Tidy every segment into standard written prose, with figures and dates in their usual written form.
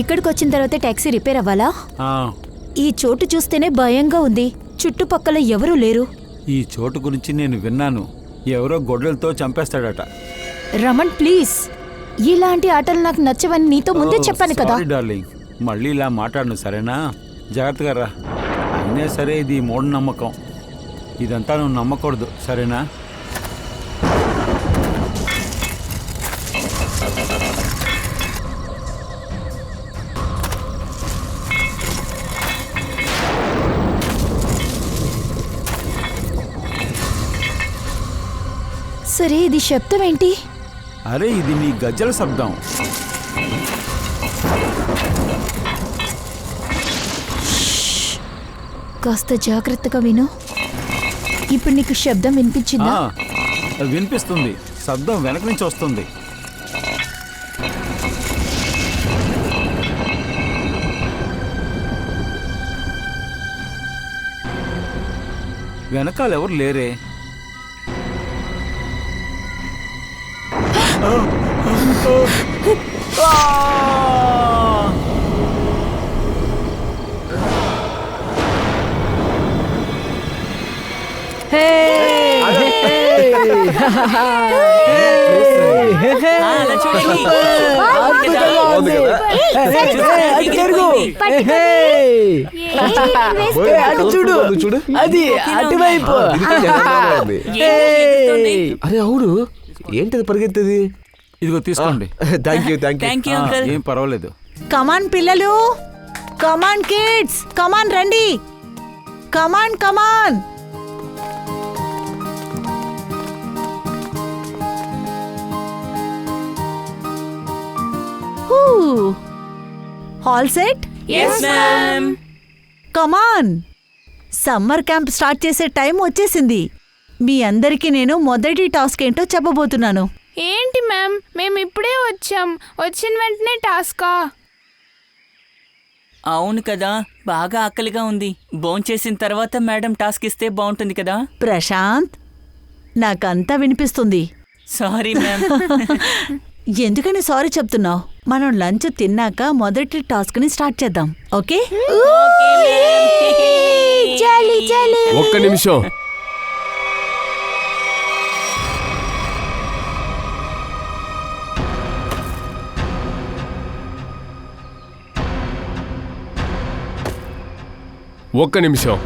ఇక్కడికి వచ్చిన తర్వాత టాక్సీ రిపేర్ అవ్వాలా? ఆ, ఈ చోటు చూస్తేనే భయంగా ఉంది. చుట్టుపక్కల ఎవరూ లేరు. ఈ చోటు గురించి నేను విన్నాను. ఎవరో గొడ్డలతో చంపేస్తాడట. రమణ్ ప్లీజ్, ఇలాంటి ఆటలు నాకు నచ్చవని నీతో ముందే చెప్పాను కదా. సారీ డార్లింగ్, మళ్ళీ ఇలా మాట్లాడను సరేనా? జాగ్రత్తగా రా. అయినా సరే ఇది మూఢనమ్మకం. ఇదంతా నువ్వు నమ్మకూడదు సరేనా? సరే, ఇది శబ్దం ఏంటి? అరే ఇది నీ గజ్జల శబ్దం. కాస్త జాగ్రత్తగా విను. ఇప్పుడు నీకు శబ్దం వినిపించిందా? వినిపిస్తుంది. శబ్దం వెనక నుంచి వస్తుంది. వెనకాల ఎవరు లేరే. చూడు అది అటువైపు. అరే అవును, ఏంటది పరిగెత్తది? ఇదిగో తీసుకోండి. Thank you. ఏం పర్వాలేదు. కమాన్ పిల్లలు, కమాన్ కిడ్స్, కమాన్ రండి, come on come on. All set? yes ma'am. Come on. Summer camp start చేసే టైం వచ్చేసింది. మీ అందరికీ నేను మొదటి టాస్క్ ఏంటో చెప్పబోతున్నాను. ఏంటి మ్యామ్, మేము ఇప్పుడే వచ్చాం. వచ్చిన వెంటనే టాస్కా? అవును కదా, బాగా ఆకలిగా ఉంది. భోంచేసిన తర్వాత మేడం టాస్క్ ఇస్తే బాగుంటుంది కదా. ప్రశాంత్, నాకంతా వినిపిస్తుంది. Sorry ma'am. ఎందుకని సారీ చెప్తున్నావు? మనం లంచ్ తిన్నాక మొదటి టాస్క్ ని స్టార్ట్ చేద్దాం. ఓకే? ఒక్క నిమిషం.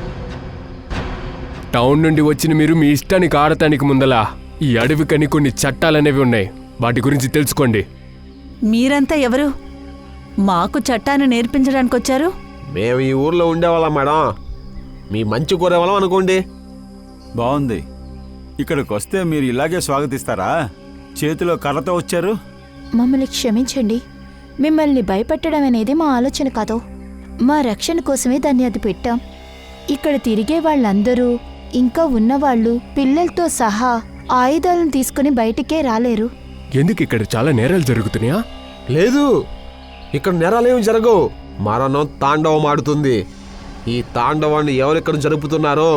టౌన్ నుండి వచ్చిన మీరు మీ ఇష్టానికి ఆడటానికి ముందలా ఈ అడవికని కొన్ని చట్టాలనేవి ఉన్నాయి. వాటి గురించి తెలుసుకోండి. మీరంతా ఎవరు? మాకు చట్టాన్ని నేర్పించడానికి వచ్చారు? మేము ఈ ఊర్లో ఉండేవాళ్ళం మేడం. మీ మంచి కోరేవాళ్ళం అనుకోండి. బాగుంది. ఇక్కడికి వస్తే మీరు ఇలాగే స్వాగతిస్తారా? చేతిలో కర్రతో వచ్చారు. మమ్మల్ని క్షమించండి. మిమ్మల్ని భయపెట్టడం అనేది మా ఆలోచన కాదు. మా రక్షణ కోసమే దాన్ని అది పెట్టాం. ఇక్కడ తిరిగే వాళ్ళందరూ, ఇంకా ఉన్నవాళ్ళు పిల్లలతో సహా ఆయుధాలను తీసుకుని బయటికే రాలేరు. ఎందుకు ఇక్కడ చాలా నేరాలు జరుగుతున్నాయా? లేదు, ఇక్కడ నేరాలేమి జరగవు. మరణం తాండవం ఆడుతుంది. ఈ తాండవాన్ని ఎవరెక్కడ జరుపుతున్నారో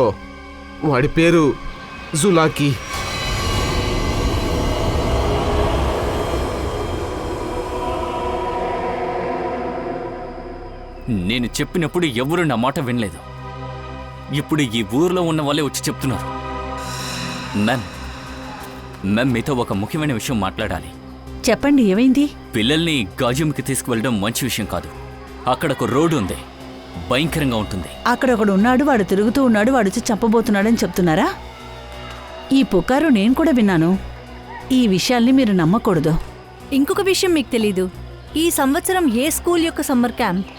వాడి పేరు జులాకి. నేను చెప్పినప్పుడు ఎవరు నా మాట వినలేదు. ఇప్పుడు ఈ ఊర్లో ఉన్న వాళ్ళే వచ్చి చెప్తున్నారు. మ్యామ్, మీతో ఒక ముఖ్యమైన విషయం మాట్లాడాలి. చెప్పండి, ఏమైంది? పిల్లల్ని గాజుమికి తీసుకువెళ్ళడం మంచి విషయం కాదు. అక్కడ ఒక రోడ్డు ఉంది, భయంకరంగా ఉంటుంది. అక్కడ ఒకడు ఉన్నాడు, వాడు తిరుగుతూ ఉన్నాడు, వాడు వచ్చి చంపబోతున్నాడని చెప్తున్నారా? ఈ పుకారు నేను కూడా విన్నాను. ఈ విషయాల్ని మీరు నమ్మకూడదు. ఇంకొక విషయం మీకు తెలీదు. ఈ సంవత్సరం ఏ స్కూల్ యొక్క సమ్మర్ క్యాంప్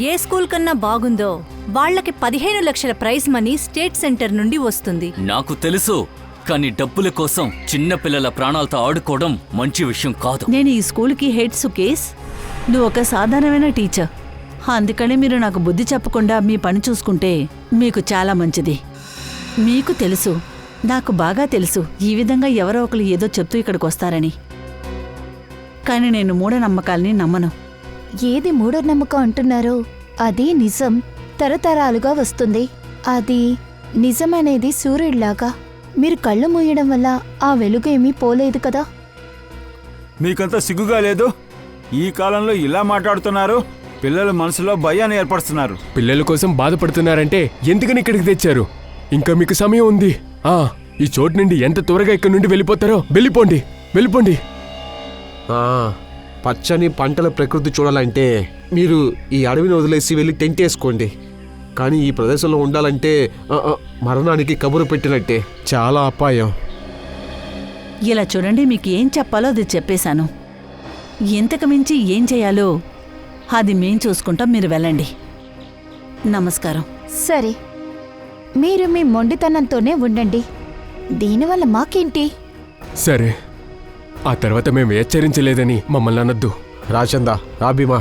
ఏ స్కూల్ కన్నా బాగుందో వాళ్లకి 15 లక్షల ప్రైజ్ మనీ స్టేట్ సెంటర్ నుండి వస్తుంది. నాకు తెలుసు, కానీ డబ్బుల కోసం చిన్న పిల్లల ప్రాణాలతో ఆడుకోవడం మంచి విషయం కాదు. నేను ఈ స్కూల్కి హెడ్ సుకేష్. నువ్వు ఒక సాధారణమైన టీచర్. అందుకని మీరు నాకు బుద్ధి చెప్పకుండా మీ పని చూసుకుంటే మీకు చాలా మంచిది. మీకు తెలుసు, నాకు బాగా తెలుసు, ఈ విధంగా ఎవరో ఒకరు ఏదో చెప్తూ ఇక్కడికి వస్తారని. కానీ నేను మూఢనమ్మకాల్ని నమ్మను. ఏది మూఢనమ్మకం అంటున్నారో అది నిజం, తరతరాలుగా వస్తుంది. అది నిజమనేది సూర్యుడిలాగా. మీరు కళ్ళు మూయడం వల్ల ఆ వెలుగు ఏమీ పోలేదు కదా. మీకంతా సిగ్గుగా లేదు? ఈ కాలంలో ఇలా మాట్లాడుతున్నారు? పిల్లల మనసులో భయాన్ని ఏర్పరుస్తున్నారు. పిల్లల కోసం బాధపడుతున్నారంటే ఎందుకని ఇక్కడికి తెచ్చారు? ఇంకా మీకు సమయం ఉంది. ఈ చోటు నుండి ఎంత త్వరగా ఇక్కడి నుండి వెళ్ళిపోతారో వెళ్ళిపోండి, వెళ్ళిపోండి. ఆ, పచ్చని పంటల ప్రకృతి చూడాలంటే మీరు ఈ అడవిని వదిలేసి వెళ్ళి టెంట్ వేసుకోండి. కానీ ఈ ప్రదేశంలో ఉండాలంటే మరణానికి కబురు పెట్టినట్టే. చాలా అపాయం. ఇలా చూడండి, మీకు ఏం చెప్పాలో అది చెప్పేశాను. ఇంతకు మించి ఏం చేయాలో అది మేం చూసుకుంటాం, మీరు వెళ్ళండి. నమస్కారం. సరే, మీరు మీ మొండితనంతోనే ఉండండి. దీనివల్ల మాకేంటి? సరే, ఆ తర్వాత మేము హెచ్చరించలేదని మమ్మల్ని అనొద్దు. రాచందా, రాబీమా,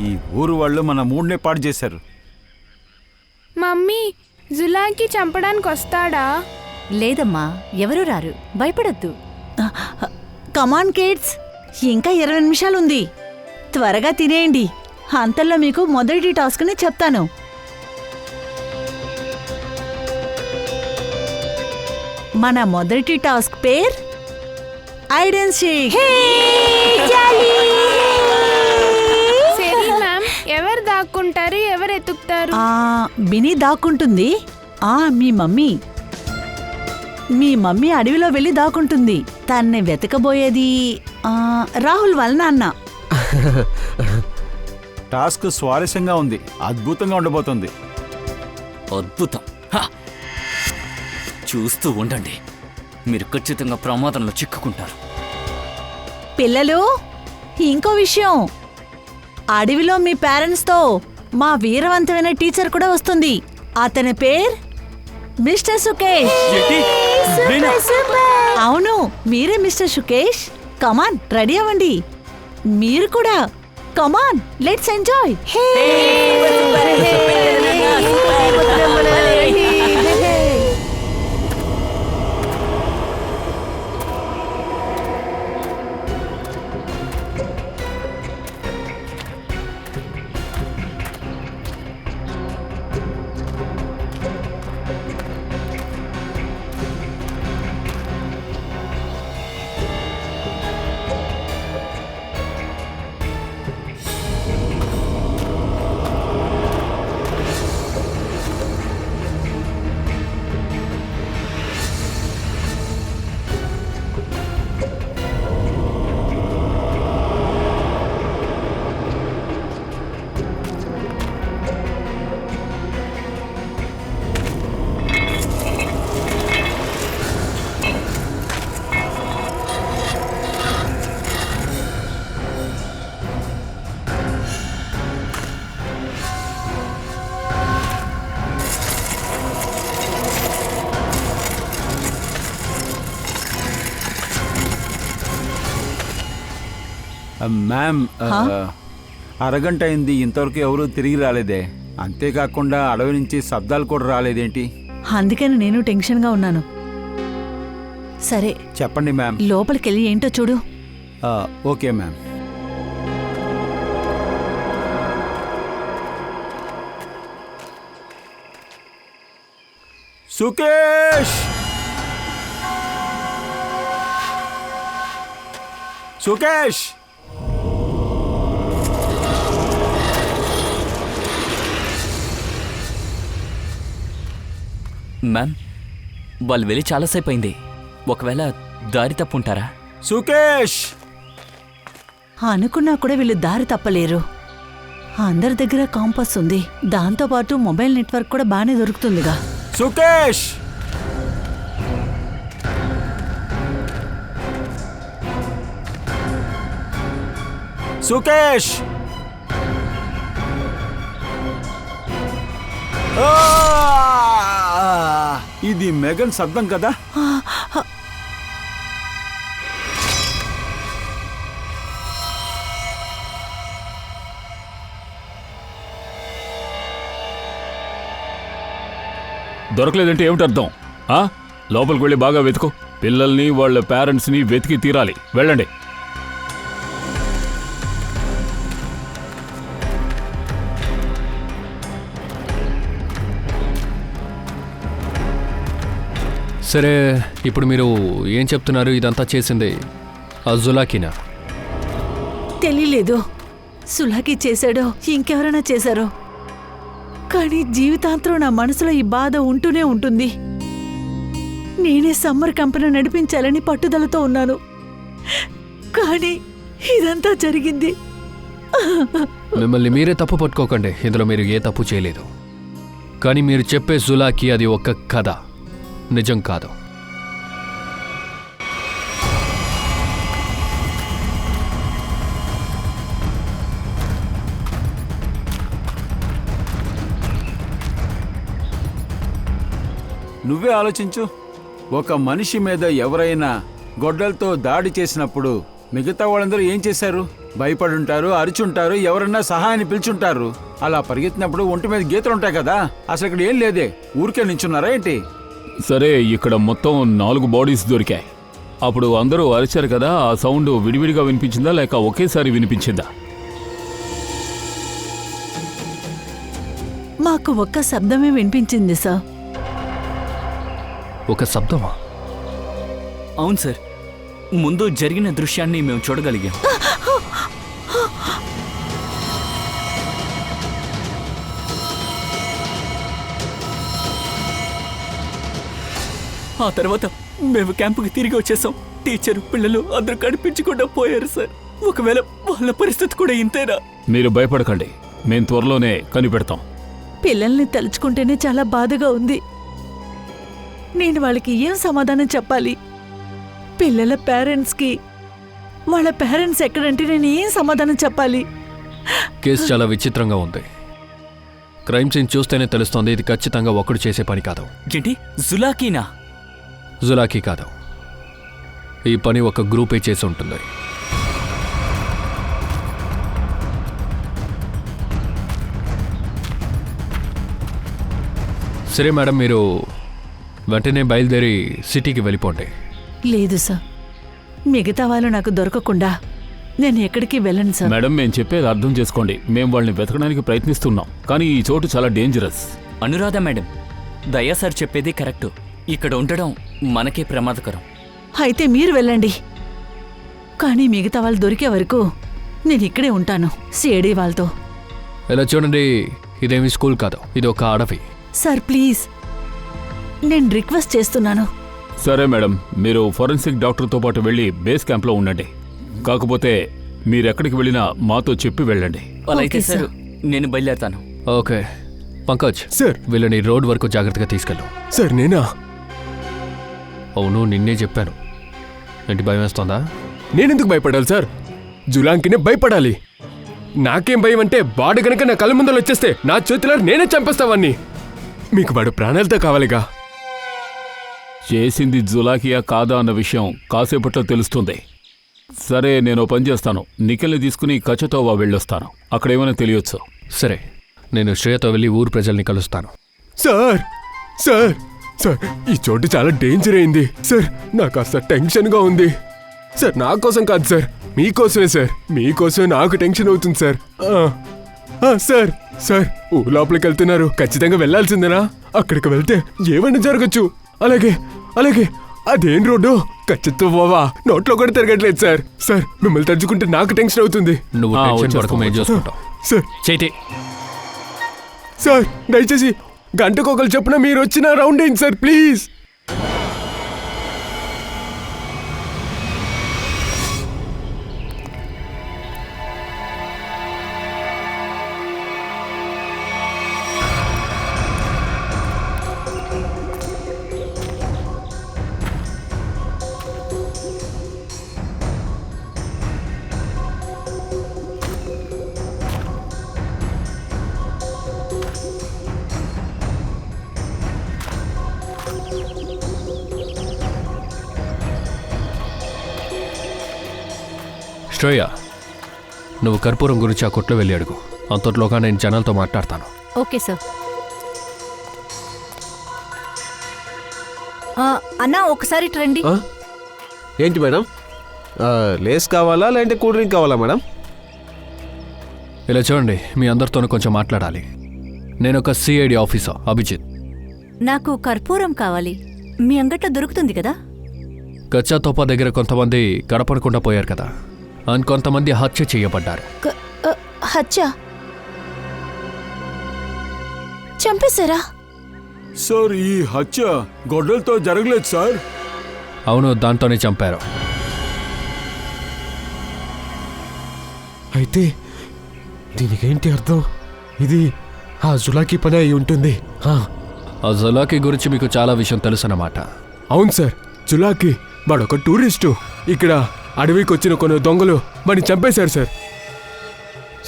ఈ ఊరు వాళ్ళు మన మూడ్నే పాడు చేశారు. మమ్మీ, జులాకి చంపడానికి వస్తాడా? లేదమ్మా, ఎవరూ రారు, భయపడొద్దు. కమాన్ కిడ్స్, ఇంకా 20 నిమిషాలుంది. త్వరగా తినేయండి. అంతల్లో మీకు మొదటి టాస్క్ని చెప్తాను. మన మొదటి task pair hide and seek. సరే మ్యామ్, ఎవరు దాక్కుంటారు, ఎవరు ఎతుకుతారు? బిని దాక్కుంటుంది. మీ మమ్మీ అడవిలో వెళ్ళి దాక్కుంటుంది. తన్ని వెతకబోయేది రాహుల్ వాళ్ళ నాన్న. టాస్క్ స్వారస్యంగా ఉంది, అద్భుతంగా ఉండబోతుంది. అద్భుతం. చూస్తూ ఉండండి, మీరు ఖచ్చితంగా ప్రమాదంలో చిక్కుకుంటారు. పిల్లలు, ఇంకో విషయం, అడవిలో మీ పేరెంట్స్తో మా వీరవంతమైన టీచర్ కూడా వస్తుంది. అతని పేరు మిస్టర్ సుకేష్. అవును, మీరే మిస్టర్ సుకేష్. కమాన్, రెడీ అవ్వండి. మీరు కూడా కమాన్, లెట్స్ ఎంజాయ్. మ్యామ్, అరగంట అయింది, ఇంతవరకు ఎవరూ తిరిగి రాలేదే. అంతేకాకుండా అడవి నుంచి శబ్దాలు కూడా రాలేదేంటి? అందుకని నేను టెన్షన్గా ఉన్నాను. సరే, చెప్పండి మ్యామ్. లోపలికెళ్ళి ఏంటో చూడు. Okay ma'am. Sukesh, Sukesh, ma'am, వాళ్ళు వెళ్ళి చాలాసేపు అయింది. ఒకవేళ దారి తప్పుంటారా? సుకేష్. అనుకున్నా కూడా వీళ్ళు దారి తప్పలేరు. అందరి దగ్గర కాంపస్ ఉంది, దాంతోపాటు మొబైల్ నెట్వర్క్ కూడా బాగానే దొరుకుతుందిగా. సుకేష్, సుకేష్, ఇది మెగన్ శబ్దం కదా? దొరకలేదంటే ఏమిటి అర్థం? లోపలికి వెళ్ళి బాగా వెతుకు. పిల్లల్ని వాళ్ళ పేరెంట్స్ని వెతికి తీరాలి. వెళ్ళండి. సరే, ఇప్పుడు మీరు ఏం చెప్తున్నారు? ఇదంతా చేసింది అజులాకినా? తెలియలేదు. సులాకి చేశాడో ఇంకెవరైనా చేశారో, కానీ జీవితాంతరం నా మనసులో ఈ బాధ ఉంటూనే ఉంటుంది. నేనే సమ్మర్ కంపెనీ నడిపించాలని పట్టుదలతో ఉన్నాను, కానీ ఇదంతా జరిగింది. మిమ్మల్ని మీరే తప్పు పట్టుకోకండి, ఇందులో మీరు ఏ తప్పు చేయలేదు. కానీ మీరు చెప్పే జులాకి అది ఒక కథ, నిజం కాదు. నువ్వే ఆలోచించు. ఒక మనిషి మీద ఎవరైనా గొడ్డలతో దాడి చేసినప్పుడు మిగతా వాళ్ళందరూ ఏం చేశారు? భయపడుంటారు, అరిచుంటారు, ఎవరన్నా సహాయాన్ని పిలుచుంటారు. అలా పరిగెత్తినప్పుడు ఒంటి మీద గీతలు ఉంటాయి కదా, అసలు ఇక్కడ ఏం లేదే, ఊరికే నించున్నారా ఏంటి? సరే, ఇక్కడ మొత్తం 4 బాడీస్ దొరికాయి. అప్పుడు అందరూ అరిచారు కదా, ఆ సౌండ్ విడివిడిగా వినిపించిందా లేక ఒకేసారి వినిపించిందా? మాకు ఒక్క శబ్దమే వినిపించింది సార్. ఒక శబ్దమా? అవును సార్, ముందు జరిగిన దృశ్యాన్ని మేము చూడగలిగాం. ఆ తర్వాత మేము క్యాంపుకి తిరిగి వచ్చేసాం. టీచరు, పిల్లలు అందరూ కనిపించకుండా పోయారు సార్. ఒకవేళ వాళ్ళ పరిస్థితి కూడా ఇంతేనా? మీరు భయపడకండి, మేం త్వరలోనే కనిపెడతాం. పిల్లల్ని తలుచుకుంటేనే చాలా బాధగా ఉంది. నేను వాళ్ళకి ఏం సమాధానం చెప్పాలి? పిల్లల పేరెంట్స్కి వాళ్ళ పేరెంట్స్ ఎక్కడంటే నేను ఏం సమాధానం చెప్పాలి? కేసు చాలా విచిత్రంగా ఉంది. క్రైమ్ సీన్ చూస్తేనే తెలుస్తోంది, ఇది ఖచ్చితంగా ఒక్కడు చేసే పని కాదు. ఏంటి, జులాకీనా? జులాకీ కాదు, ఈ పని ఒక గ్రూపే చేసి ఉంటుంది. సరే మేడం, మీరు వెంటనే బయలుదేరి సిటీకి వెళ్ళిపోండి. లేదు సార్, మిగతా వాళ్ళు నాకు దొరకకుండా నేను ఎక్కడికి వెళ్ళను సార్. మేడం, మేము చెప్పేది అర్థం చేసుకోండి. మేము వాళ్ళని వెతకడానికి ప్రయత్నిస్తున్నాం, కానీ ఈ చోటు చాలా డేంజరస్. అనురాధ మేడం, దయా సార్ చెప్పేది కరెక్టు. ఇక్కడ ఉండడం మనకే ప్రమాదకరం. అయితే మీరు వెళ్ళండి, కానీ మిగతా వాళ్ళు దొరికే వరకు నేను ఇక్కడే ఉంటాను సిఐడి వాళ్ళతో. ఇలా చూడండి, ఇదేమి స్కూల్ కాదు, ఇది ఒక అడవి. సార్ ప్లీజ్, నేను రిక్వెస్ట్ చేస్తున్నాను. సరే మేడం, మీరు ఫోరెన్సిక్ డాక్టర్తో పాటు వెళ్ళి బేస్ క్యాంప్లో ఉండండి. కాకపోతే మీరెక్కడికి వెళ్ళినా మాతో చెప్పి వెళ్ళండి. అలా అయితే ఓకే, సార్ సార్. నేను బయలుదేరతాను. Okay Pankaj, sir. వీళ్ళని రోడ్ వరకు జాగ్రత్తగా తీసుకెళ్ళు. సార్ నేనా? అవును, నిన్నే చెప్పాను. ఏంటి, భయం వేస్తోందా? నేనెందుకు భయపడాలి సార్? జులాంకినే భయపడాలి. నాకేం భయం అంటే, వాడు గనక నా కళ్ళ ముందర వచ్చేస్తే నా చేతిలో నేనే చంపేస్తావాన్ని. మీకు వాడు ప్రాణాలతో కావాలిగా. చేసింది జులాకియా కాదా అన్న విషయం కాసేపట్లో తెలుస్తుంది. సరే, నేను పని చేస్తాను. నిఖిల్ని తీసుకుని కచతోవా వెళ్ళొస్తాను, అక్కడ ఏమైనా తెలియచ్చు. సరే, నేను శ్రేయతో వెళ్ళి ఊరు ప్రజల్ని కలుస్తాను. సార్ సార్ సార్, ఈ చోటు చాలా డేంజర్ అయింది సార్. నాకు కాస్త టెన్షన్గా ఉంది సార్. నా కోసం కాదు సార్, మీకోసమే సార్. మీకోసమే నాకు టెన్షన్ అవుతుంది సార్. సార్ సార్, ఊరు లోపలికి వెళ్తున్నారు, ఖచ్చితంగా వెళ్లాల్సిందేనా? అక్కడికి వెళ్తే ఏమైనా జరగచ్చు. అలాగే అలాగే, అదేం రోడ్డు? ఖచ్చితంగా పోవా, నోట్లో కూడా తిరగట్లేదు సార్. సార్, మిమ్మల్ని తలుచుకుంటే నాకు టెన్షన్ అవుతుంది. నువ్వు టెన్షన్ పడకు, మేము చూసుకుంటాం. సార్ చేతి సార్, దయచేసి గంటకొకరు చెప్పున మీరు వచ్చిన రౌండ్ అయింది సార్, ప్లీజ్. శ్రేయ, నువ్వు కర్పూరం గురించి ఆ కొట్లో వెళ్ళి అడుగు. అంతట్లోగా నేను జనాలతో మాట్లాడతాను. Okay sir. అన్నా, ఒకసారి రండి. ఏంటి మేడం, లేస్ కావాలా లేదంటే కూల్ డ్రింక్ కావాలా మేడం? ఇలా చూడండి, మీ అందరితోనూ కొంచెం మాట్లాడాలి. నేను ఒక సిఐడి ఆఫీసర్, అభిజిత్. నాకు కర్పూరం కావాలి. మీ అంగట్లో దొరుకుతుంది కదా? కచ్చా తోపా దగ్గర కొంతమంది కనపడకుండా పోయారు కదా, కొంతమంది హత్య చేయబడ్డారు. హత్య చంపేశారా? సార్ ఈ హత్య గొడ్డలతో జరగలేదు సార్. అవును, దాంతోనే చంపారు. అయితే దీనికేంటి అర్థం? ఇది ఆ జులాకి పని అయి ఉంటుంది. ఆ జులాకి గురించి మీకు చాలా విషయం తెలుసు అన్నమాట. అవును సార్, జులాకి వాడొక టూరిస్టు. ఇక్కడ అడవికి వచ్చిన కొన్ని దొంగలు వాడిని చంపేశారు సార్.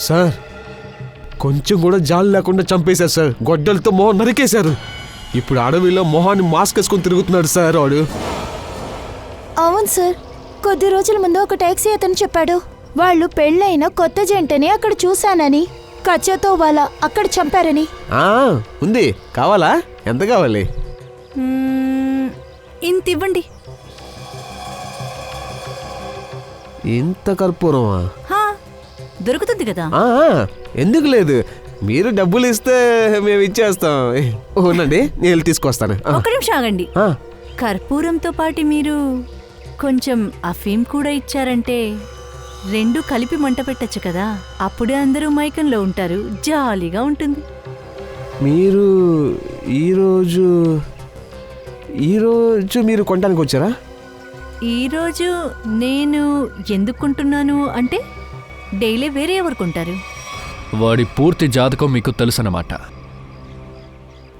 సార్ కొంచెం కూడా జాలి లేకుండా చంపేశారు సార్. గొడ్డలతో మొహం నరికేశారు. ఇప్పుడు అడవిలో మొహాన్ని మాస్క్ వేసుకొని తిరుగుతున్నాడు సార్ వాడు. అవును సార్, కొద్ది రోజుల ముందు ఒక టాక్సీ అతను చెప్పాడు వాళ్ళు పెళ్ళైన కొత్త జంటని అక్కడ చూశానని, కచ్చతో వాళ్ళ అక్కడ చంపారని. ఉంది, కావాలా? ఎంత కావాలి? ఇంత ఇవ్వండి. ఇంత కర్పూరమా? దొరుకుతుంది కదా. ఎందుకు లేదు, మీరు డబ్బులు ఇస్తే మేము ఇచ్చేస్తాం. అవునండి, నేను వెళ్ళి తీసుకొస్తాను. ఒక నిమిషం ఆగండి. కర్పూరంతో పాటు మీరు కొంచెం అఫీమ్ కూడా ఇచ్చారంటే 2 కలిపి మంట పెట్టచ్చు కదా. అప్పుడే అందరూ మైకంలో ఉంటారు, జాలీగా ఉంటుంది. మీరు ఈరోజు మీరు కొనడానికి వచ్చారా? ఈరోజు నేను ఎందుకు కొంటున్నాను అంటే డైలీ వేరే ఎవరు కొంటారు. వాడి పూర్తి జాతకం మీకు తెలుసన్నమాట.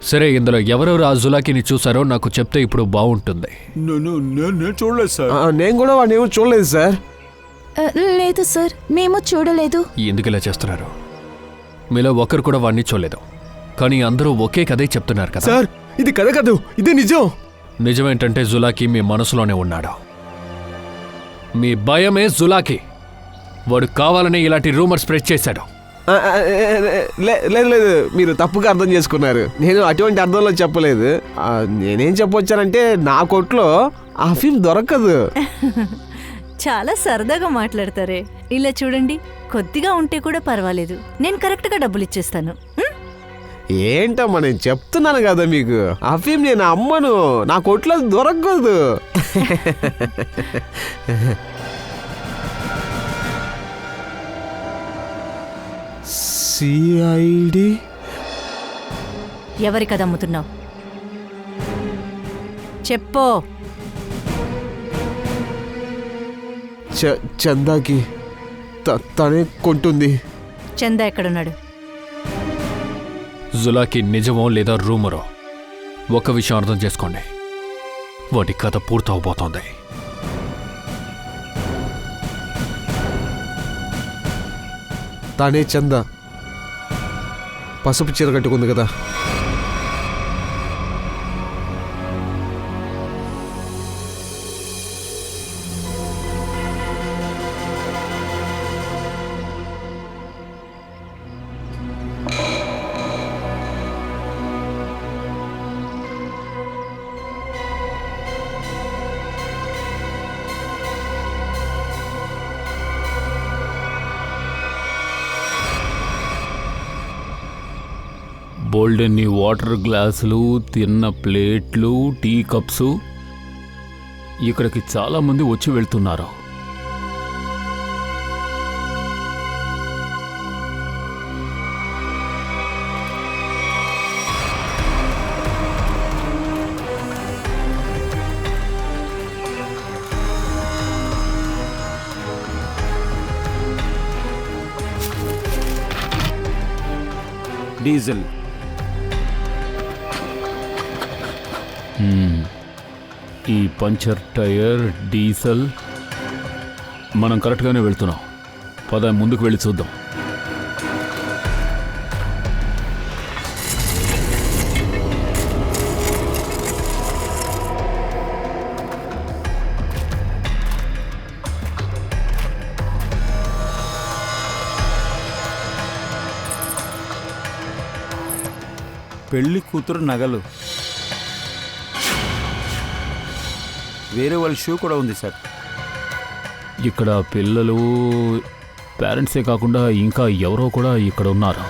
సరే, ఇందులో ఎవరెవరు ఆ జులాకిని చూసారో నాకు చెప్తే ఇప్పుడు బాగుంటుంది. నేను చూడలేదు సార్. నేను కూడా వాడిని ఏమో చూడలేదు సార్. లేదు సార్, మేము చూడలేదు. ఎందుకు ఇలా చేస్తున్నారు? మీలో ఒకరు కూడా వాడిని చూడలేదు, కానీ అందరూ ఒకే కథే చెప్తున్నారు కదా. సార్ ఇది కథ కాదు, ఇదే నిజం. నిజమేంటంటే జులాకి మీ మనసులోనే ఉన్నాడు. మీ భయమే జులాకి. వాడు కావాలని ఇలాంటి రూమర్ స్ప్రెడ్ చేశాడు. లేదు లేదు, మీరు తప్పుగా అర్థం చేసుకున్నారు. నేను అటువంటి అర్థంలో చెప్పలేదు. నేనేం చెప్పొచ్చానంటే నా కొట్లో ఆ ఫిల్మ్ దొరకదు. చాలా సరదాగా మాట్లాడతారే. ఇలా చూడండి, కొద్దిగా ఉంటే కూడా పర్వాలేదు, నేను కరెక్ట్గా డబ్బులు ఇచ్చేస్తాను. ఏంటమ్మా, నేను చెప్తున్నాను కదా మీకు, ఆ ఫిల్మ్ నేను అమ్మను, నా కొట్లో దొరకదు. సిఐడి ఎవరి కదా అమ్ముతున్నావు చెప్పో. చందాకి తనే కొంటుంది. చందా ఎక్కడున్నాడు? జులాకి నిజమో లేదా రూమరో ఒక విషయం అర్థం చేసుకోండి, వాటి కథ పూర్తవబోతోంది. తానే చందా, పసుపు చీర కట్టుకుంది కదా. బోల్డెన్ని వాటర్ గ్లాసులు, తిన్న ప్లేట్లు, టీ కప్సు. ఇక్కడికి చాలామంది వచ్చి వెళ్తున్నారు. డీజిల్. ఈ పంచర్ టైర్, డీజిల్. మనం కరెక్ట్గానే వెళ్తున్నాం. పద ముందుకు వెళ్ళి చూద్దాం. పెళ్లి కూతురు నగలు, వేరే వాళ్ళ షూ కూడా ఉంది సార్. ఇక్కడ పిల్లలు, పేరెంట్సే కాకుండా ఇంకా ఎవరో కూడా ఇక్కడ ఉన్నారు.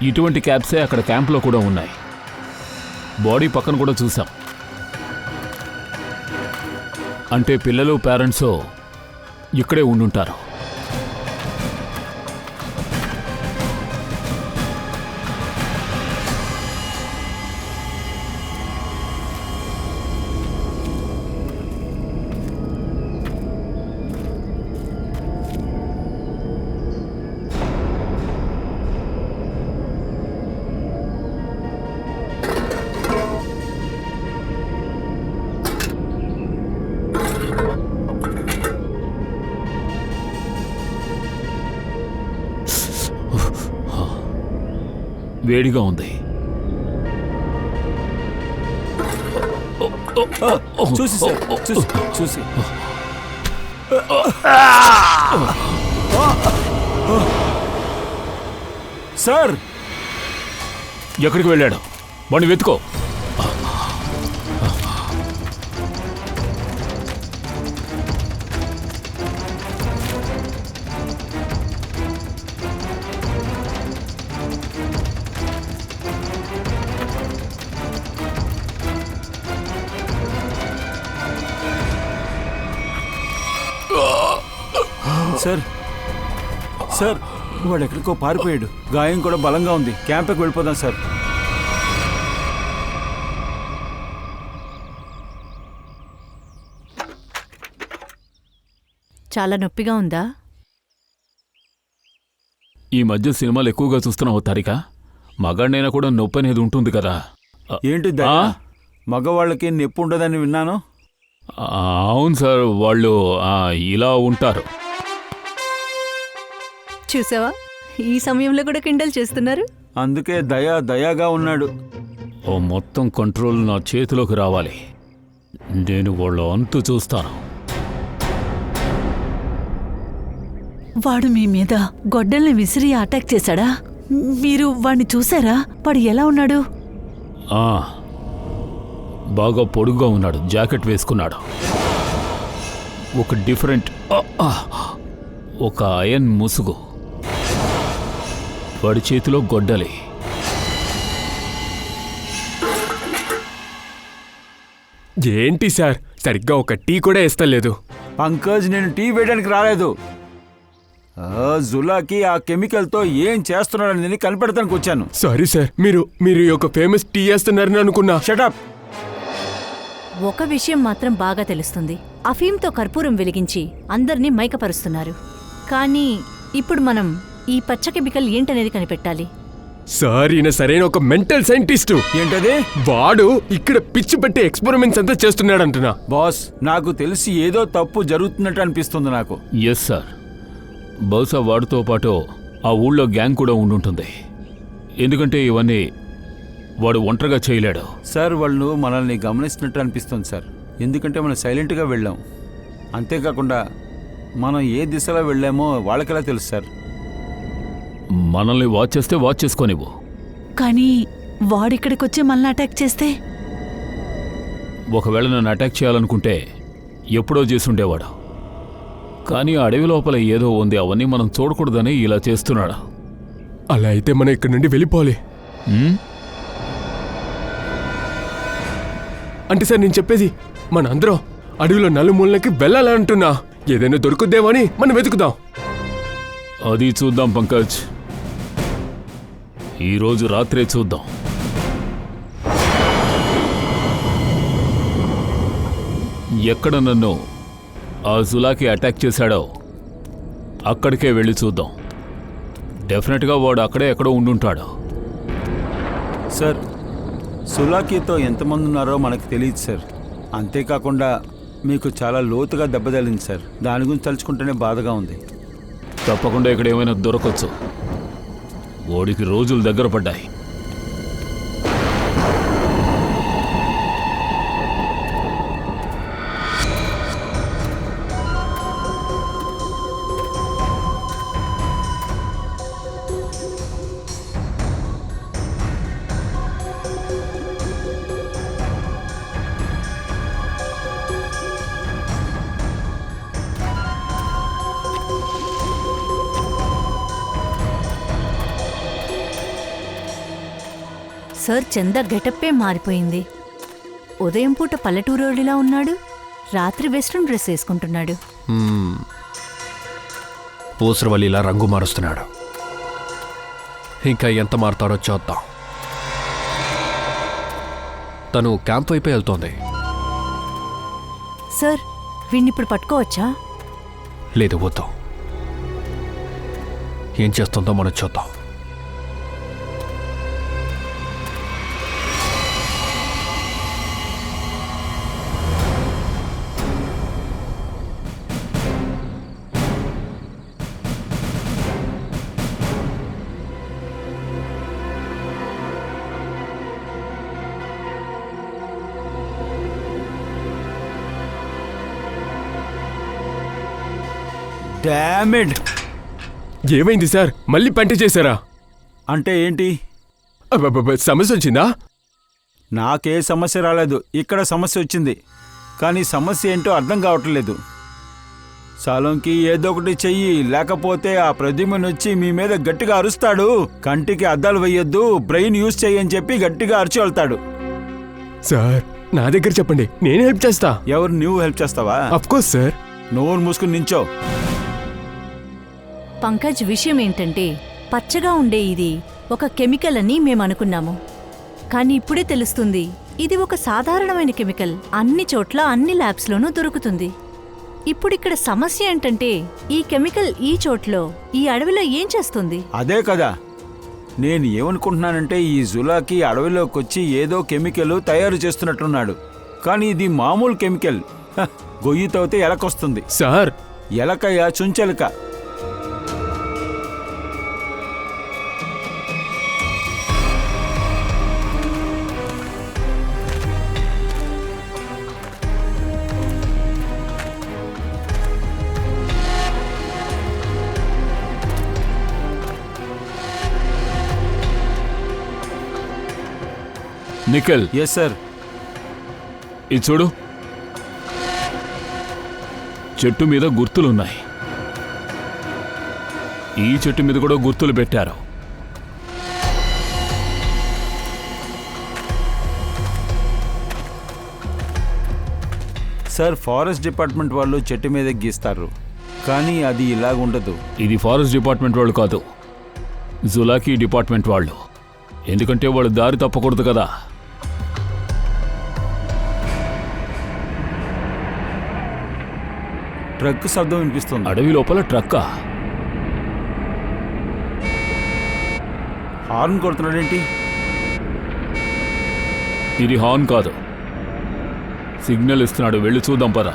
ఇటువంటి క్యాబ్సే అక్కడ క్యాంప్లో కూడా ఉన్నాయి. బాడీ పక్కన కూడా చూసాం. అంటే పిల్లలు పేరెంట్స్ ఇక్కడే ఉండుంటారు. వేడిగా ఉంది. చూసి సార్, చూసి సార్. ఎక్కడికి వెళ్ళాడు? వాడిని వెతుకో. సార్ సార్, వాడు ఎక్కడికో పారిపోయాడు. గాయం కూడా బలంగా ఉంది. క్యాంప్కి వెళ్ళిపోదాం సార్. చాలా నొప్పిగా ఉందా? ఈ మధ్య సినిమాలు ఎక్కువగా చూస్తున్నావు తారిక. మగాడినైనా కూడా నొప్పి అనేది ఉంటుంది కదా. ఏంటి మగవాళ్ళకి నొప్పి ఉండదని విన్నాను. అవును సార్, వాళ్ళు ఇలా ఉంటారు. చూసావా, ఈ సమయంలో కూడా కిండల్ చేస్తున్నారు. అందుకే దయాగా ఉన్నాడు. ఓ మొత్తం కంట్రోల్ నా చేతిలోకి రావాలి. నేను వాళ్ళ అంతు చూస్తాను. వాడు మీ మీద గొడ్డల్ని విసిరి అటాక్ చేశాడా? మీరు వాణ్ణి చూసారా? వాడు ఎలా ఉన్నాడు? బాగా పొడుగ్గా ఉన్నాడు. జాకెట్ వేసుకున్నాడు. ఒక డిఫరెంట్ ఒక అయన్ ముసుగు. వాడి చేతిలో గొడ్డలి. ఏంటి సార్, సరిగ్గా ఒక టీ కూడా ఇస్తలేదు. పంకజ్, నేను టీ వేయడానికి రాలేదు. జులాకి ఆ కెమికల్తో ఏం చేస్తున్నాడని కనిపెడతానికి వచ్చాను. సారీ సార్, మీరు ఒక ఫేమస్ టీ వేస్తున్నారని అనుకున్నా. షటప్. ఒక విషయం మాత్రం బాగా తెలుస్తుంది. అఫీమ్తో కర్పూరం వెలిగించి అందర్నీ మైకపరుస్తున్నారు. కానీ ఇప్పుడు మనం ఈ పచ్చ కెమికల్ ఏంటనేది కనిపెట్టాలి. సార్, ఈయన సరైన ఒక మెంటల్ సైంటిస్టు. ఏంటది? వాడు ఇక్కడ పిచ్చి పట్టి ఎక్స్పెరిమెంట్స్ అంతా చేస్తున్నాడంటున్నా. బాస్, నాకు తెలిసి ఏదో తప్పు జరుగుతున్నట్టు అనిపిస్తుంది నాకు. ఎస్ సార్, బహుశా వాడితో పాటు ఆ ఊళ్ళో గ్యాంగ్ కూడా ఉండుంటుంది. ఎందుకంటే ఇవన్నీ వాడు ఒంటరిగా చేయలేడు. సార్, వాళ్ళు మనల్ని గమనిస్తున్నట్టు అనిపిస్తుంది సార్. ఎందుకంటే మనం సైలెంట్గా వెళ్ళాం. అంతేకాకుండా మనం ఏ దిశలో వెళ్ళామో వాళ్ళకెలా తెలుసు సార్? మనల్ని వాచ్ చేస్తే వాచ్ చేసుకోనివ్వు. కానీ వాడిక్కడికొచ్చి మనల్ని అటాక్ చేస్తే? ఒకవేళ నన్ను అటాక్ చేయాలనుకుంటే ఎప్పుడో చేసుండేవాడు. కానీ అడవి లోపల ఏదో ఉంది, అవన్నీ మనం చూడకూడదని ఇలా చేస్తున్నాడు. అలా అయితే మనం ఇక్కడి నుండి వెళ్ళిపోవాలి. అంటే సార్, నేను చెప్పేది మనందరం అడవిలో నలుమూలకి వెళ్ళాలంటున్నా. ఏదైనా దొరుకుద్దేమో అని మనం వెతుకుదాం. అది చూద్దాం పంకజ్, ఈరోజు రాత్రే చూద్దాం. ఎక్కడ నన్ను ఆ జులాకి అటాక్ చేశాడో అక్కడికే వెళ్ళి చూద్దాం. డెఫినెట్గా వాడు అక్కడే ఎక్కడో ఉండుంటాడు. సార్, సులాకీతో ఎంతమంది ఉన్నారో మనకు తెలియదు సార్. అంతేకాకుండా మీకు చాలా లోతుగా దెబ్బతగిలింది సార్. దాని గురించి తలుచుకుంటేనే బాధగా ఉంది. తప్పకుండా ఇక్కడ ఏమైనా దొరకొచ్చు. వాడికి రోజులు దగ్గర పడ్డాయి. సార్ చంద గెటప్పే మారిపోయింది. ఉదయం పూట పల్లెటూరోడిలా ఉన్నాడు, రాత్రి వెస్ట్రన్ డ్రెస్ వేసుకుంటున్నాడు. ఊసరవల్లిలా రంగు మారుస్తున్నాడు. ఇంకా ఎంత మారుతాడో చూద్దాం. తను క్యాంప్ వైపే వెళ్తోంది. సార్ వీణ్ణిప్పుడు పట్టుకోవచ్చా? లేదు, వద్దు. ఏం చేస్తుందో మనం చూద్దాం. డామిడ్! ఏమైంది సార్? మళ్ళీ పంట చేశారా? అంటే ఏంటి? అబ్బబ్బబ్బ, సమస్య వచ్చిందా? నాకే సమస్య రాలేదు, ఇక్కడ సమస్య వచ్చింది. కానీ సమస్య ఏంటో అర్థం కావట్లేదు. సాలోంకి ఏదో ఒకటి చెయ్యి, లేకపోతే ఆ ప్రద్యుమ్నుడు వచ్చి మీ మీద గట్టిగా అరుస్తాడు. కంటికి అద్దాలు వేయొద్దు, బ్రెయిన్ యూజ్ చెయ్యని చెప్పి గట్టిగా అరిచి వెళ్తాడు. సార్ నా దగ్గర చెప్పండి, నేను హెల్ప్ చేస్తా. ఎవరు? నువ్వు హెల్ప్ చేస్తావా? Of course sir. నోరు మూసుకుని నించో. పంకజ్, విషయం ఏంటంటే పచ్చగా ఉండే ఇది ఒక కెమికల్ అని మేమనుకున్నాము. కానీ ఇప్పుడే తెలుస్తుంది ఇది ఒక సాధారణమైన కెమికల్. అన్ని చోట్ల అన్ని ల్యాబ్స్లోనూ దొరుకుతుంది. ఇప్పుడిక్కడ సమస్య ఏంటంటే ఈ కెమికల్ ఈ చోట్లో ఈ అడవిలో ఏం చేస్తుంది? అదే కదా నేను ఏమనుకుంటున్నానంటే, ఈ జులాకి అడవిలోకి వచ్చి ఏదో కెమికల్ తయారు చేస్తున్నట్టున్నాడు. కానీ ఇది మామూలు కెమికల్. గొయ్యి తవ్వితే ఎలకొస్తుంది. సార్ ఎలకయ్యా, చుంచెలక. Nikhil, yes sir. ఇది చూడు, చెట్టు మీద గుర్తులున్నాయి. ఈ చెట్టు మీద కూడా గుర్తులు పెట్టారు. సార్, ఫారెస్ట్ డిపార్ట్మెంట్ వాళ్ళు చెట్టు మీద గీస్తారు, కానీ అది ఇలాగుండదు. ఇది ఫారెస్ట్ డిపార్ట్మెంట్ వాళ్ళు కాదు, జులాకీ డిపార్ట్మెంట్ వాళ్ళు. ఎందుకంటే వాళ్ళు దారి తప్పకూడదు కదా. ట్రక్ శబ్దం వినిపిస్తుంది. అడవి లోపల ట్రక్కా? హార్న్ కొడుతున్నాడేంటి? ఇది హార్న్ కాదు, సిగ్నల్ ఇస్తున్నాడు. వెళ్ళి చూద్దాం పద.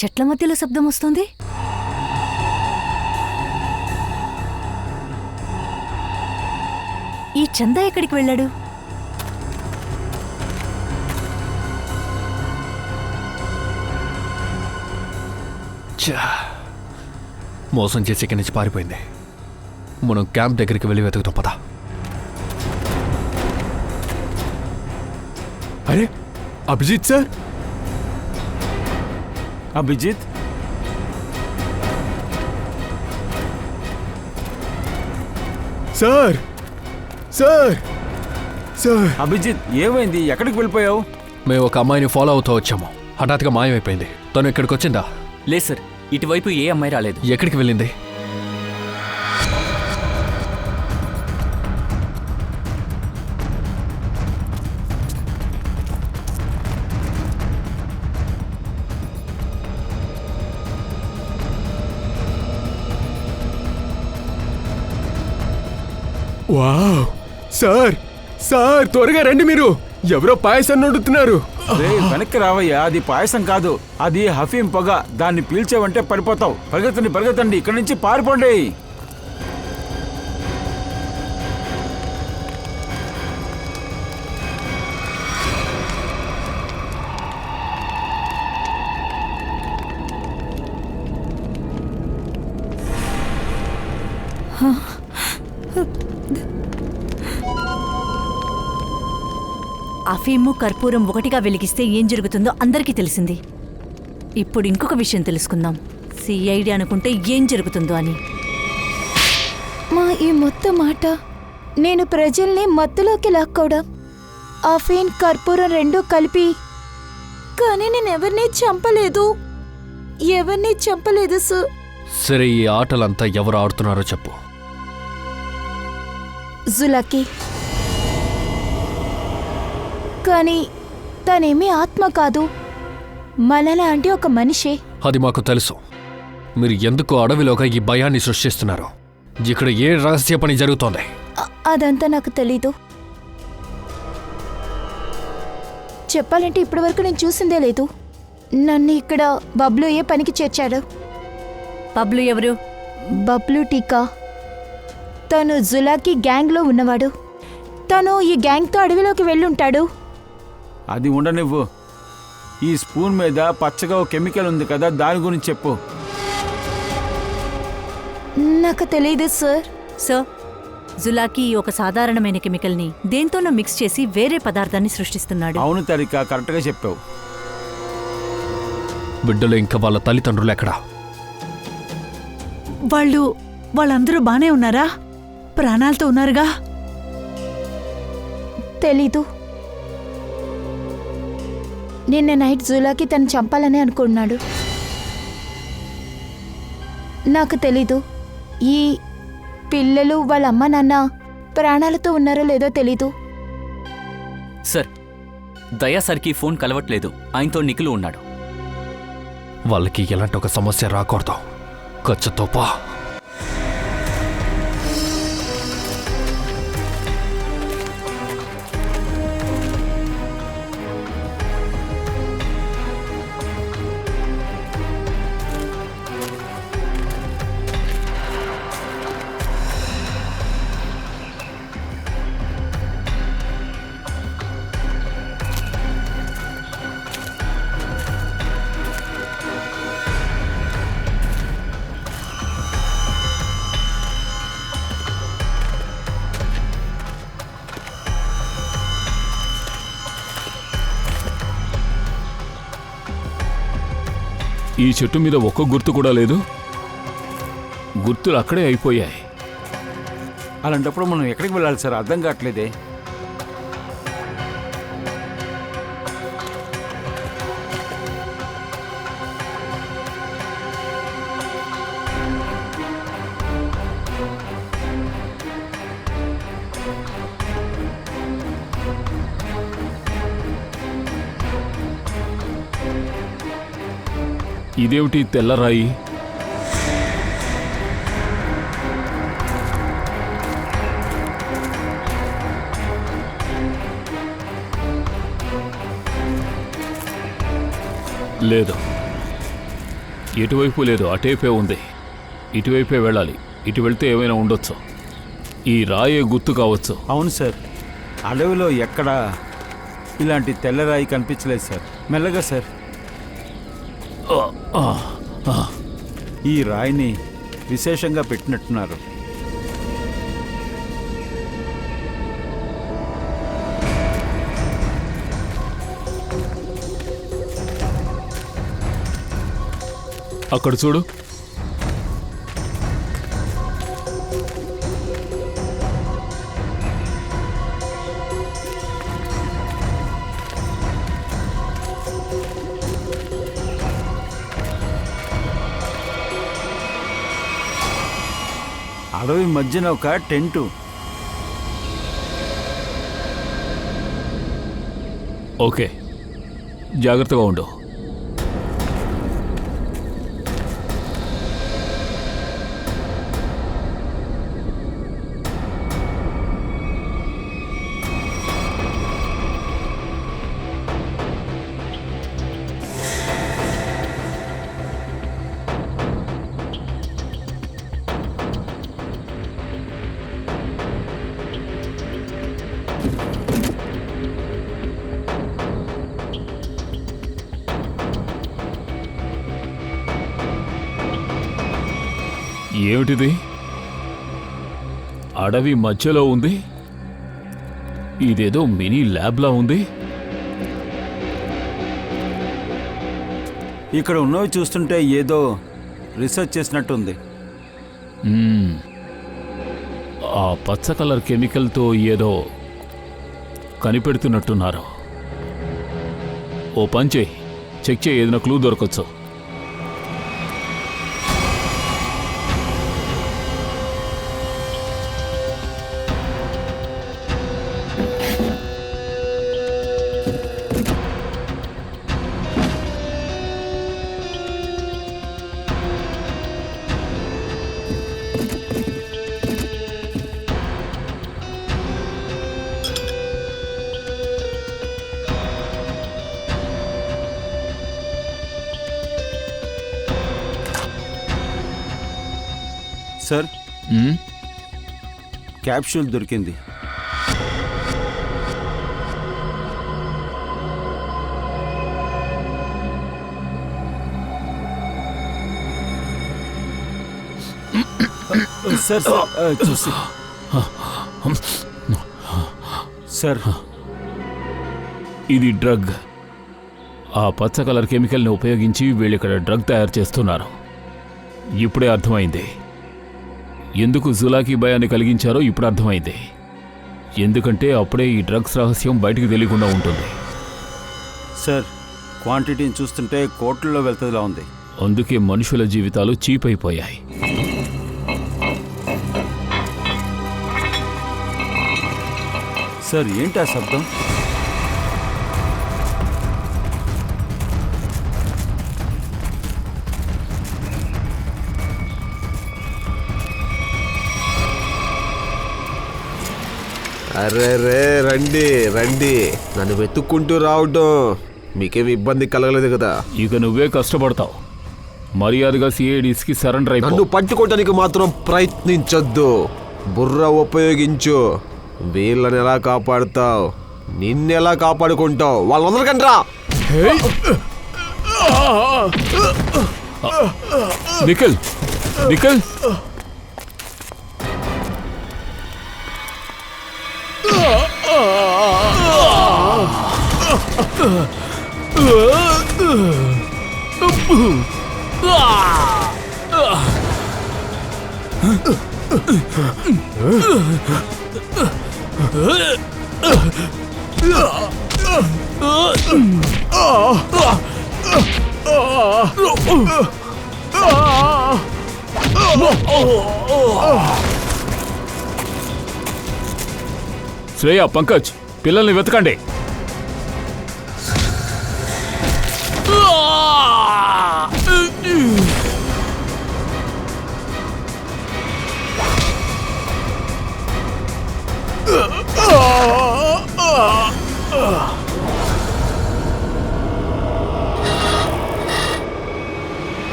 చెట్ల మధ్యలో శబ్దం వస్తుంది. ఈ చందా ఎక్కడికి వెళ్ళాడు? మోసం చేసి ఇక్కడి నుంచి పారిపోయింది. మనం క్యాంప్ దగ్గరికి వెళ్ళి వెతుకుతాం పదా. అరే Abhijit sir, Abhijit, sir sir sir. Abhijit ఏమైంది? ఎక్కడికి వెళ్ళిపోయావు? మేము ఒక అమ్మాయిని ఫాలో అవుతూ వచ్చాము. హఠాత్తుగా మాయమైపోయింది. తను ఇక్కడికి వచ్చిందా? లేదు సార్, ఇటువైపు ఏ అమ్మాయి రాలేదు. ఎక్కడికి వెళ్ళింది? వావ్ సార్, సార్ త్వరగా రండి, మీరు ఎవరో పాయసం వండుతున్నారు. రేయ్, వెనక్కి రావయ్యా, అది పాయసం కాదు, అది హఫీం పొగ. దాన్ని పీల్చావంటే పడిపోతావు. పరిగెత్తండి పరిగెత్తండి, ఇక్కడి నుంచి పారిపోండి. అఫీము కర్పూరం ఒకటిగా వెలిగిస్తే ఏం జరుగుతుందో అందరికీ తెలిసింది. ఇప్పుడు ఇంకొక విషయం తెలుసుకుందాం. సిఐడి అనుకుంటే ఏం జరుగుతుందో అని. మా ఈ మొత్తం మాట నేను ప్రజల్ని మత్తులోకి లాక్కోవడం, అఫీన్ కర్పూరం రెండూ కలిపి. కానీ నేను ఎవరిని చంపలేదు సార్. సరే, ఈ ఆటలంతా ఎవరు ఆడుతున్నారో చెప్పు. జులాకి. కానీ తనేమీ ఆత్మ కాదు, మనలాంటి ఒక మనిషే. అది మాకు తెలుసు. మీరు ఎందుకు అడవిలోగా ఈ భయాన్ని సృష్టిస్తున్నారు? ఇక్కడ ఏ రహస్య పని జరుగుతోంది? అదంతా నాకు తెలీదు. చెప్పాలంటే ఇప్పటివరకు నేను చూసిందే లేదు. నన్ను ఇక్కడ బబ్లు ఏ పనికి చేర్చాడు. బబ్లు ఎవరు? బబ్లు టీకా. తను జులాకి గ్యాంగ్లో ఉన్నవాడు. తను ఈ గ్యాంగ్తో అడవిలోకి వెళ్ళుంటాడు. అది ఉండనివ్వు. ఈ స్పూన్ మీద పచ్చగా ఒక కెమికల్ ఉంది కదా, దాని గురించి చెప్పు. నాకు తెలీదు సార్. సార్, జులాకి ఒక సాధారణమైన కెమికల్ని దేంతోనో మిక్స్ చేసి వేరే పదార్థాన్ని సృష్టిస్తున్నాడు. అవును తరిక, కరెక్ట్గా చెప్పావు. బిడ్డలు ఇంకా వాళ్ళ తల్లిదండ్రులు ఎక్కడా? వాళ్ళందరూ బానే ఉన్నారా? ప్రాణాలతో ఉన్నారుగా? తెలీదు. నిన్న నైట్ జూలాకి తను చంపాలని అనుకున్నాడు. నాకు తెలీదు ఈ పిల్లలు వాళ్ళ అమ్మ నాన్న ప్రాణాలతో ఉన్నారో లేదో తెలీదు. సార్, దయా సార్కి ఫోన్ కలవట్లేదు. ఆయనతో నిఖిల్ ఉన్నాడు. వాళ్ళకి ఎలాంటి ఒక సమస్య రాకూడదు. ఖచ్చితంగా ఈ చెట్టు మీద ఒక్క గుర్తు కూడా లేదు. గుర్తులు అక్కడే అయిపోయాయి. అలాంటప్పుడు మనం ఎక్కడికి వెళ్ళాలి సార్? అర్థం కావట్లేదే. ఇదేమిటి తెల్లరాయి? లేదు, ఎటువైపు లేదు, అటేపే ఉంది. ఇటువైపే వెళ్ళాలి. ఇటు వెళ్తే ఏమైనా ఉండొచ్చు. ఈ రాయే గుర్తు కావచ్చు. అవును సార్, అడవిలో ఎక్కడా ఇలాంటి తెల్లరాయి కనిపించలేదు సార్. మెల్లగా సార్. ఈ రాయిని విశేషంగా పెట్టినట్టున్నారు. అక్కడ చూడు. అడవి మధ్యన ఒక టెంటు. ఓకే, జాగ్రత్తగా ఉండు. ఏమిటిది? అడవి మధ్యలో ఉంది. ఇదేదో మినీ ల్యాబ్లా ఉంది. ఇక్కడ ఉన్నవి చూస్తుంటే ఏదో రీసెర్చ్ చేసినట్టుంది. ఆ పచ్చ కలర్ కెమికల్తో ఏదో కనిపెడుతున్నట్టున్నారు. ఓ పని చేయి, చెక్ చేయి, ఏదైనా క్లూ దొరకచ్చు. సార్, క్యాప్సూల్ దొరికింది. సార్ చూసి సార్, ఇది డ్రగ్. ఆ పచ్చ కలర్ కెమికల్ని ఉపయోగించి వీళ్ళు ఇక్కడ డ్రగ్ తయారు చేస్తున్నారు. ఇప్పుడే అర్థమైంది. ఎందుకు జులాకి భయాన్ని కలిగించారో ఇప్పుడు అర్థమైంది. ఎందుకంటే అప్పుడే ఈ డ్రగ్స్ రహస్యం బయటికి తెలియకుండా ఉంటుంది. సార్, క్వాంటిటీని చూస్తుంటే కోట్లలో వెళ్తుందిలా ఉంది. అందుకే మనుషుల జీవితాలు చీప్ అయిపోయాయి. సార్, ఏంటి ఆ శబ్దం? అరే రే, రండి రండి. నన్ను వెతుక్కుంటూ రావటం మీకేమి ఇబ్బంది కలగలేదు కదా? ఇక నువ్వే కష్టపడతావు. మర్యాదగా సిఐడిస్కి సరెండర్ అయిపో. నన్ను పట్టుకోవటానికి మాత్రం ప్రయత్నించొద్దు. బుర్ర ఉపయోగించు. వీళ్ళని ఎలా కాపాడుతావు? నిన్నెలా కాపాడుకుంటావు? వాళ్ళందరికంటే రా. నిఖిల్, నిఖిల్, శ్రేయ, పంకజ్, పిల్లల్ని వెతకండి.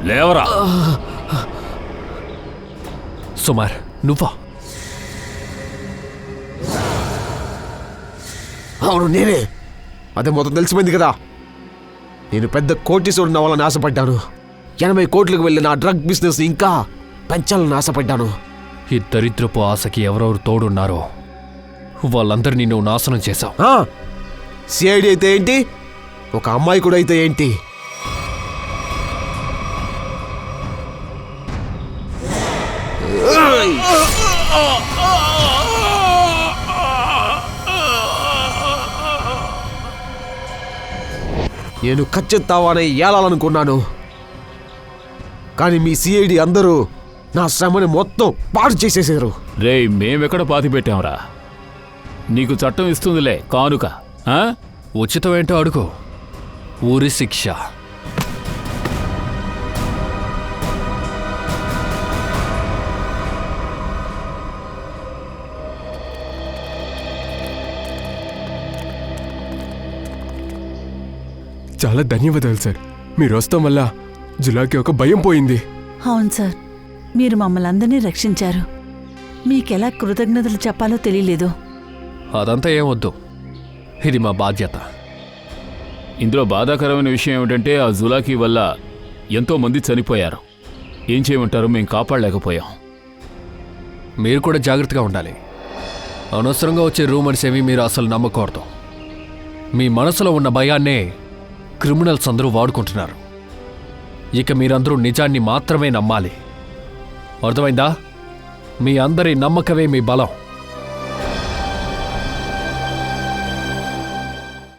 లేవరా. సుమార్ నువ్వా? అవును నేనే. అదే మొత్తం తెలిసిపోయింది కదా. నేను పెద్ద కోటీశ్వరుని అవ్వాలని ఆశపడ్డాను. 80 కోట్లకు వెళ్ళిన నా డ్రగ్ బిజినెస్ ఇంకా పెంచాలని ఆశపడ్డాను. ఈ దరిద్రపు ఆశకి ఎవరెవరు తోడున్నారో వాళ్ళందరినీ నువ్వు నాశనం చేశావు. సిఐడి అయితే ఏంటి, ఒక అమ్మాయి కూడా అయితే ఏంటి? నేను ఖచ్చితంగానే ఏలాలనుకున్నాను, కానీ మీ సిఐడి అందరూ నా శ్రమని మొత్తం పాడు చేసేసారు. రేయ్, మేమెక్కడ పాతి పెట్టాంరా? నీకు చట్టం ఇస్తుందిలే కానుక. ఆ? ఉచితం ఏంటో అడుగు. ఊరి శిక్ష. చాలా ధన్యవాదాలు సార్. మీరు వస్తాం వల్ల జులాకి ఒక భయం పోయింది. అవును సార్, మీరు మమ్మల్ని అందరినీ రక్షించారు. మీకెలా కృతజ్ఞతలు చెప్పాలో తెలియలేదు. అదంతా ఏమొద్దు, ఇది మా బాధ్యత. ఇందులో బాధాకరమైన విషయం ఏమిటంటే ఆ జులాకీ వల్ల ఎంతో మంది చనిపోయారు. ఏం చేయమంటారు, మేము కాపాడలేకపోయాం. మీరు కూడా జాగ్రత్తగా ఉండాలి. అనవసరంగా వచ్చే రూమర్స్ ఏమీ మీరు అసలు నమ్మకూడదు. మీ మనసులో ఉన్న భయాన్నే క్రిమినల్స్ అందరూ వాడుకుంటున్నారు. ఇక మీరందరూ నిజాన్ని మాత్రమే నమ్మాలి. అర్థమైందా? మీ అందరి నమ్మకమే మీ బలం.